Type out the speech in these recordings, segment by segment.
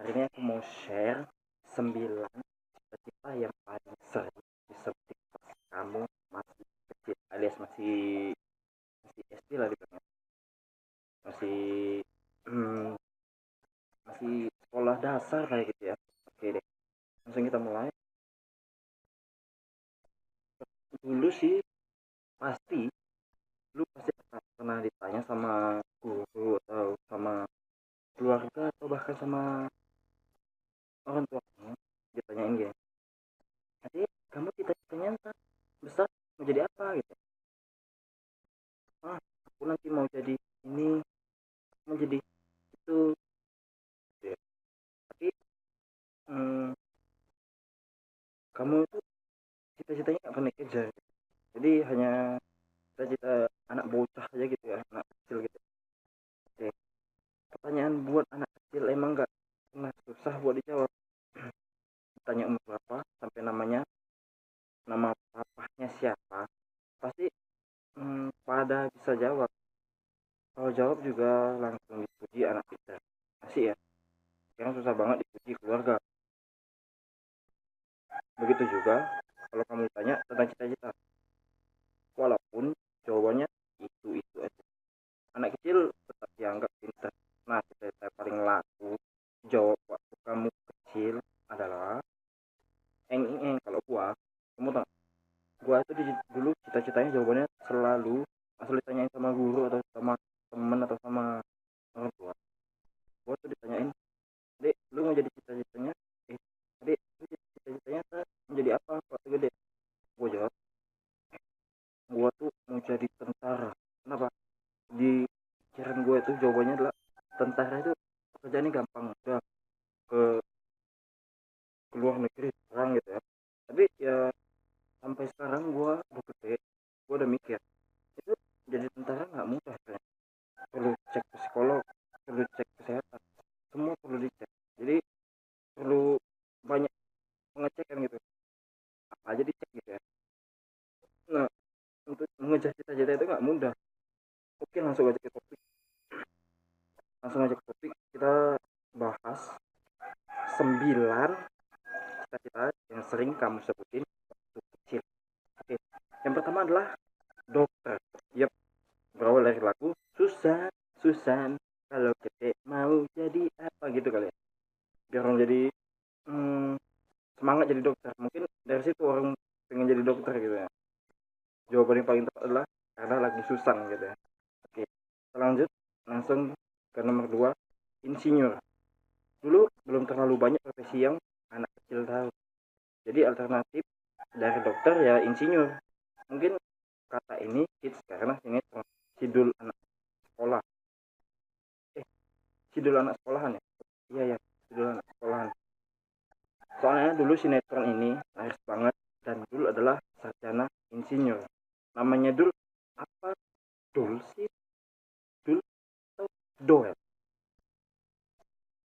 Hari ini aku mau share 9 cita-cita yang paling sering disebut pas kamu masih kecil alias masih masih SD lah dibilangnya. Masih hmm, masih sekolah dasar kayak gitu ya. Oke deh, langsung kita mulai. Dulu sih pasti lu pasti pernah ditanya sama guru atau sama keluarga atau bahkan sama orang tua kamu, ditanyain gini, adik kamu cita-citanya ntar besar mau jadi apa gitu. Ah, aku nanti mau jadi ini, mau jadi itu gitu ya. Tapi hmm, kamu itu cita-citanya nggak pernah kejar, jadi hanya cita-cita anak bocah aja gitu ya, anak kecil gitu. Oke, pertanyaan buat anak kecil emang nggak pernah susah buat dijawab. Tanya umur berapa sampai namanya, nama papahnya siapa, pasti pada bisa jawab. Kalau jawab juga langsung dipuji anak kita. Masih ya, sekarang susah banget dipuji keluarga. Begitu juga kalau kamu tanya tentang cita-cita, walaupun jawabannya itu aja. Anak kecil tetap dianggap pintar. Nah, cita-cita paling laku jawab waktu kamu kecil adalah kalau kamu tahu, gua itu dulu cita-citanya jawabannya selalu asal ditanyain sama guru atau sama temen atau sama orang tua. Gua tuh ditanyain, dek, lu mau jadi cita-citanya, eh, dek, lu cita-citanya mau jadi apa waktu gede? Gua jawab, gua tuh mau jadi tentara. Kenapa? Di pikiran gue itu jawabannya adalah tentara itu pekerjaannya gampang, udah ke luar negeri perang gitu ya. Tapi ya sampai sekarang gue udah gede, gue udah mikir itu jadi tentara nggak mudah kan. Perlu cek psikolog, perlu cek kesehatan, semua perlu dicek. Jadi perlu banyak pengecekan gitu, apa aja dicek gitu ya. Nah, untuk mengejar cita-cita itu nggak mudah. Oke, langsung aja ke topik, kita bahas 9 cita-cita yang sering kamu sebutin waktu kecil. Oke, yang pertama adalah dokter. Yap, berawal dari lagu Susan, Susan, kalau gede mau jadi apa gitu kali ya. Biar orang jadi hmm, semangat jadi dokter. Mungkin dari situ orang pengen jadi dokter gitu ya. Jawaban yang paling tepat adalah karena lagi Susan gitu ya. Oke, kita lanjut langsung ke nomor 2, insinyur. Dulu belum terlalu banyak profesi yang anak kecil tahu. Jadi alternatif dari dokter ya insinyur. Mungkin kata ini hits karena sinetron Sidul Anak Sekolah. Eh, Sidul Anak Sekolahan ya? Iya ya, Sidul Anak Sekolahan. Soalnya dulu sinetron ini laris banget dan Dul adalah sarjana insinyur. Namanya Dul apa? Dul sih? Dul atau Doel?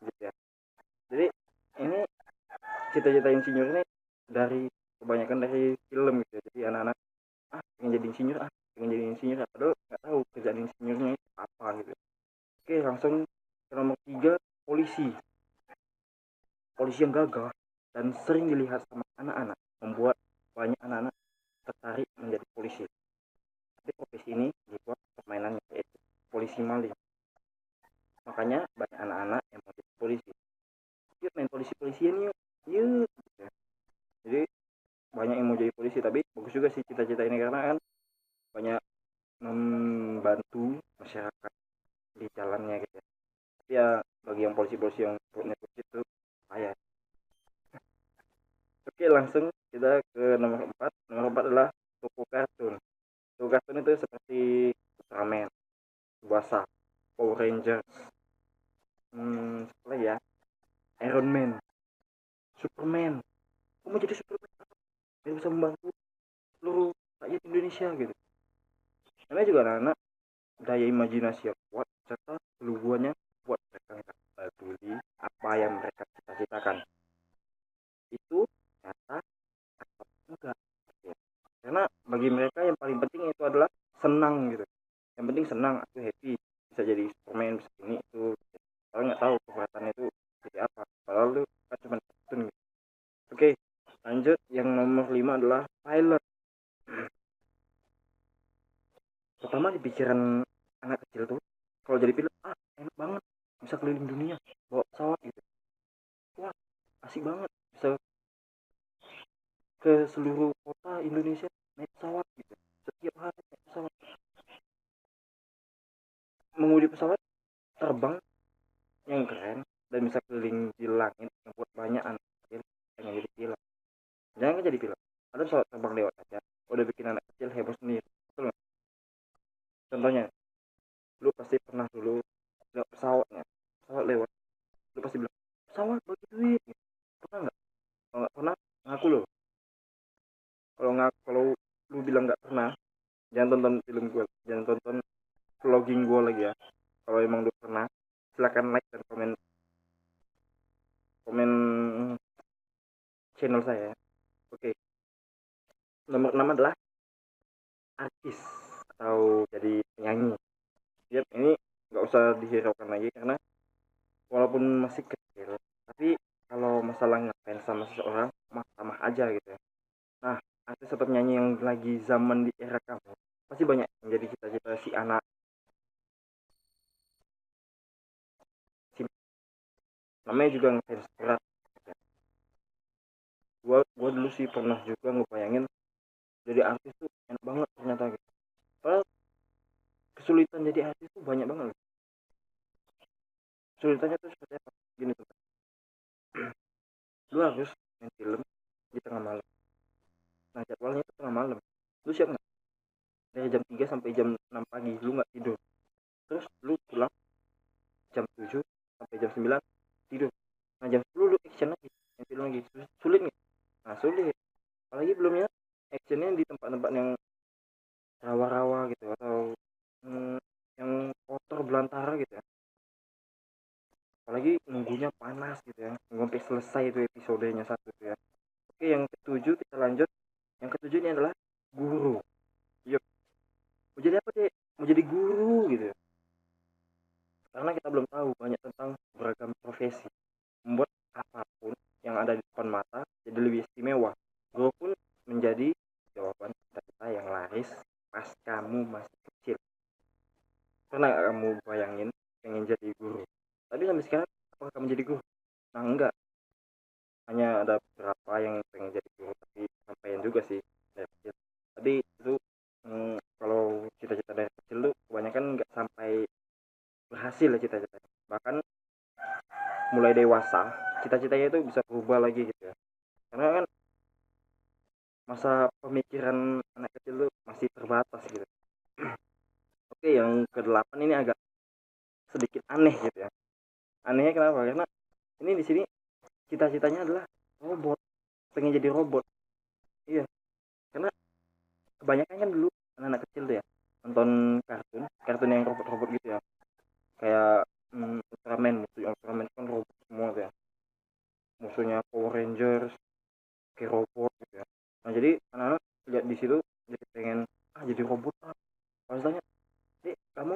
Gitu ya. Jadi ini cita-cita insinyur ini dari kebanyakan dari film gitu ya. Jadi anak-anak pengen jadi insinyur, pengen jadi insinyur, padahal nggak tahu kerjaan insinyurnya itu apa gitu. Oke, langsung ke nomor 3, polisi. Polisi yang gagah dan sering dilihat sama anak-anak membuat banyak anak-anak tertarik menjadi polisi. Tapi profesi ini dibuat permainannya, yaitu polisi maling. Makanya banyak anak-anak yang mau jadi polisi. Yuk main polisi-polisian yuk, yuk. Jadi banyak yang mau jadi polisi, tapi bagus juga sih cita-cita ini karena kan banyak membantu masyarakat di jalannya gitu ya. Tapi ya bagi yang polisi-polisi yang perutnya itu ayah. Oke, langsung kita ke nomor 4. Nomor 4 adalah toko kartun. Toko kartun itu seperti Ultraman, Subasa, Power Rangers, apa ya, Iron Man, Superman. Aku mau jadi Superman biar bisa membantu seluruh rakyat Indonesia gitu. Namanya juga anak-anak daya imajinasi yang kuat serta keluguannya buat mereka nggak peduli apa yang mereka cita-citakan. Itu kata atau enggak gitu ya. Karena bagi mereka yang paling penting itu adalah senang gitu. Yang penting senang, aku happy bisa jadi Superman bisa ini itu. Kalau nggak tahu kekuatannya itu jadi apa. pemikiran anak kecil tuh kalau jadi pilot enak banget, bisa keliling dunia bawa pesawat gitu. Wah, asik banget, bisa ke seluruh kota Indonesia naik pesawat gitu, setiap hari naik pesawat, mengemudi pesawat terbang yang keren, dan bisa keliling di langit yang buat banyak anak kecil pengen jadi pilot. Jangan kan jadi pilot, ada pesawat terbang lewat aja udah bikin anak kecil heboh sendiri, betul nggak? Contohnya, lu pasti pernah dulu lihat pesawatnya, pesawat lewat, lu pasti bilang pesawat bagi duit gitu. Pernah nggak? Kalau nggak pernah, ngaku lo. Kalau lu bilang nggak pernah, jangan tonton film gue, jangan tonton vlogging gue lagi ya. Kalau emang lu pernah, silakan like dan komen komen channel saya. Oke, nomor 6 adalah artis atau jadi penyanyi. Yap, ini nggak usah dihiraukan lagi karena walaupun masih kecil, tapi kalau masalah ngefans sama seseorang mah sama aja gitu ya. Nah, artis atau penyanyi yang lagi zaman di era kamu pasti banyak yang jadi cita-cita si anak, si namanya juga ngefans berat. Gua dulu sih pernah juga ngebayangin jadi artis tuh enak banget ternyata gitu. Padahal kesulitan jadi artis tuh banyak banget. Kesulitannya tuh seperti apa? Gini tuh, lu harus main film di tengah malam. Nah, jadwalnya tuh tengah malam. Lu siap nggak? Dari jam 3 sampai jam 6 pagi lu nggak tidur. Terus lu pulang jam 7 sampai jam 9 tidur. Nah, jam 10 lu action lagi, main film lagi. Sulit nggak? Nah, sulit. Apalagi belumnya actionnya di tempat-tempat yang rawa-rawa gitu, atau hmm, yang kotor belantara gitu ya. Apalagi nunggunya panas gitu ya, nunggu sampai selesai itu episodenya satu tuh ya. Oke, yang ketujuh kita lanjut. Yang ketujuh ini adalah guru. Yuk, mau jadi apa deh? Mau jadi guru gitu ya. Karena kita belum tahu banyak tentang beragam profesi, membuat apapun yang ada di depan mata jadi lebih istimewa. Guru pun menjadi jawaban cita-cita yang laris pas kamu masih kecil. Pernah gak kamu bayangin pengen jadi guru? Tapi sampai sekarang, apakah kamu jadi guru? Nah, enggak. Hanya ada beberapa yang pengen jadi guru, tapi sampaian juga sih dari kecil. Tapi itu kalau cita-cita dari kecil tuh kebanyakan nggak sampai berhasil ya cita-citanya. Bahkan mulai dewasa, cita-citanya itu bisa berubah lagi gitu ya. Karena kan masa pemikiran anak kecil tuh masih terbatas gitu. Oke, yang kedelapan ini agak sedikit aneh gitu ya. Anehnya kenapa? Karena ini di sini cita-citanya adalah robot, pengen jadi robot. Iya, karena kebanyakan kan dulu anak-anak kecil tuh ya nonton kartun, kartun yang robot-robot gitu ya, kayak Ultraman. Musuh Ultraman kan robot semua tuh ya, musuhnya Power Rangers kayak robot gitu ya. Nah, jadi anak-anak lihat di situ jadi pengen jadi robot. Pas tanya, "Dek, kamu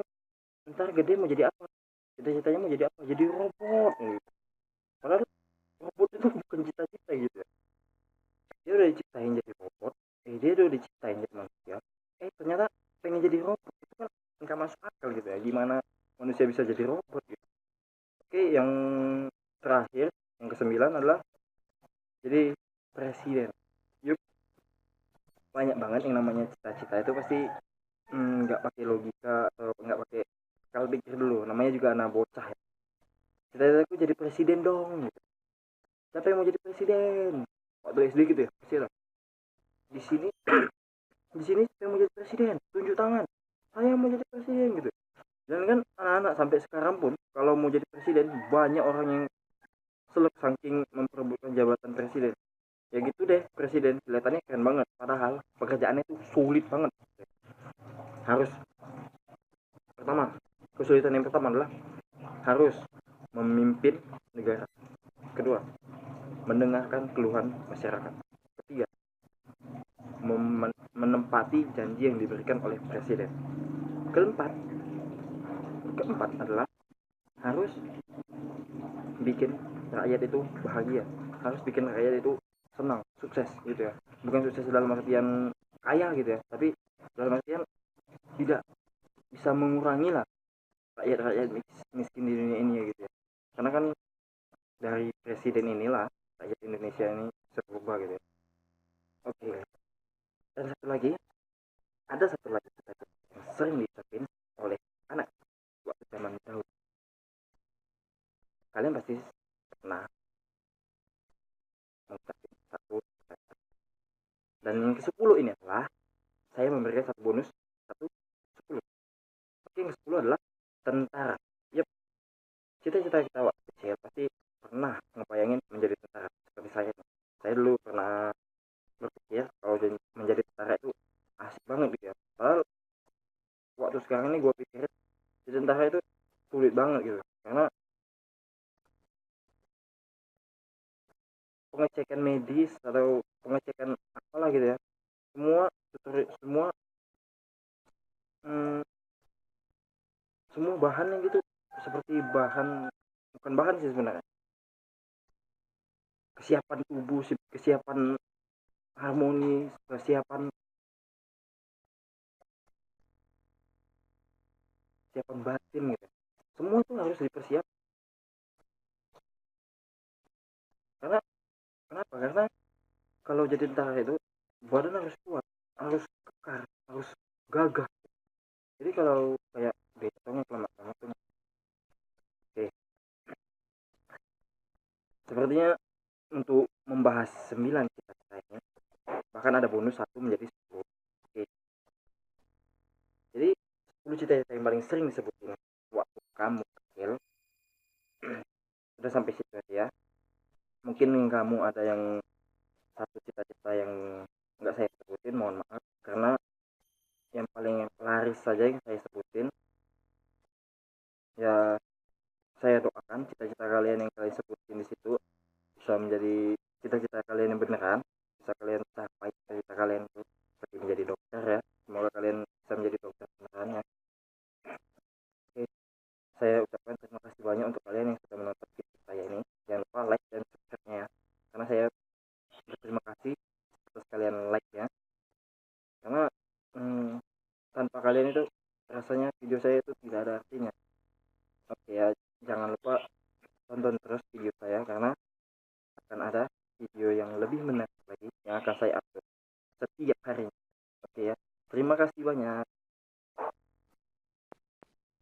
ntar gede mau jadi apa? Cita-citanya mau jadi apa?" "Jadi robot." Gitu. Padahal robot itu bukan cita-cita gitu ya. Dia udah diciptain jadi robot, dia udah diciptain jadi manusia, ternyata pengen jadi robot. Itu kan nggak masuk akal gitu ya, gimana manusia bisa jadi robot gitu. Oke, yang terakhir, yang kesembilan adalah jadi presiden. Yuk, banyak banget yang namanya cita-cita itu pasti nggak pakai logika atau nggak pakai akal pikir dulu, namanya juga anak bocah ya. Cita-citaku jadi presiden dong gitu. Siapa yang mau jadi presiden? Waktu SD gitu ya, pasti lah. Di sini di sini saya mau jadi presiden, tunjuk tangan, saya mau jadi presiden gitu. Dan kan anak-anak sampai sekarang pun kalau mau jadi presiden banyak orang yang selek saking memperebutkan jabatan presiden. Ya gitu deh, presiden kelihatannya keren banget, padahal pekerjaannya itu sulit banget. Harus, pertama, kesulitan yang pertama adalah harus memimpin negara. Kedua, mendengarkan keluhan masyarakat. Ketiga, menempati janji yang diberikan oleh presiden. Keempat, keempat adalah harus bikin rakyat itu bahagia, harus bikin rakyat itu senang, sukses gitu ya. Bukan sukses dalam artian kaya gitu ya, tapi dalam artian tidak bisa mengurangi lah rakyat-rakyat miskin di dunia ini ya gitu ya. Karena kan dari presiden inilah rakyat Indonesia ini bisa berubah gitu ya. Oke. Dan ada satu lagi cita-cita yang sering diucapin oleh anak waktu zaman dahulu. Kalian pasti pernah mengucapin satu cita-cita. Dan yang ke-10 ini adalah saya memberikan satu bonus satu 10. Oke, yang ke-10 adalah tentara. Yep, cita-cita kita waktu kecil pasti pernah ngebayangin menjadi tentara seperti saya. Saya dulu pernah berpikir kalau menjadi tentara itu asik banget gitu ya. Padahal waktu sekarang ini gue pikir jadi tentara itu sulit banget gitu. Karena pengecekan medis atau pengecekan apalah gitu ya. Semua semua hmm, semua bahannya gitu seperti bahan, bukan bahan sih sebenarnya, kesiapan tubuh, kesiapan harmonis, kesiapan kesiapan batin gitu. Semua itu harus dipersiapkan. Karena kenapa? Karena kalau jadi tentara itu badan harus kuat, harus kekar, harus gagah. Jadi kalau kayak betongnya kelamaan tuh, oke. Sepertinya untuk membahas 9 cita-cita ini, bahkan ada bonus satu menjadi 10. Oke. Jadi 10 cita-cita yang paling sering disebutin waktu kamu kecil udah sampai situ aja ya. Mungkin kamu ada yang satu cita-cita yang nggak saya sebutin, mohon maaf, karena yang paling laris saja yang saya sebutin. Ya, saya doakan cita-cita kalian yang kalian sebutin di situ bisa menjadi cita-cita kalian yang beneran, bisa kalian capai cita-cita kalian itu seperti menjadi dokter ya. Semoga kalian bisa menjadi dokter beneran ya. Oke, saya ucapkan terima kasih banyak untuk kalian yang sudah menonton video saya ini. Jangan lupa like dan subscribe-nya ya, karena saya berterima kasih atas kalian like ya. Karena hmm, tanpa kalian itu rasanya video saya itu tidak ada artinya. Oke ya, jangan lupa tonton terus video